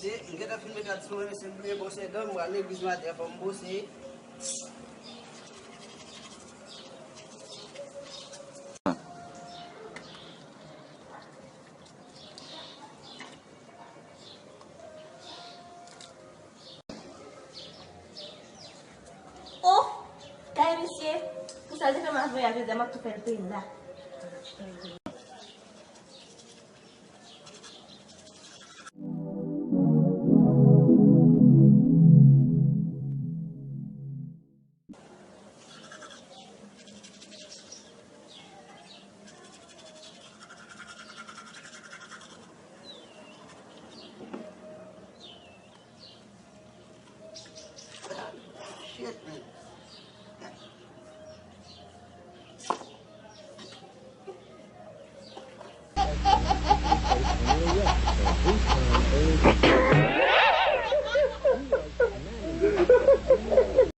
bosser, kita filmer kat semua mesin beli bosser dong, wali bisma dia pembosser. Oh, dai monsieur, vous savez comment voyager de ma tout faire là.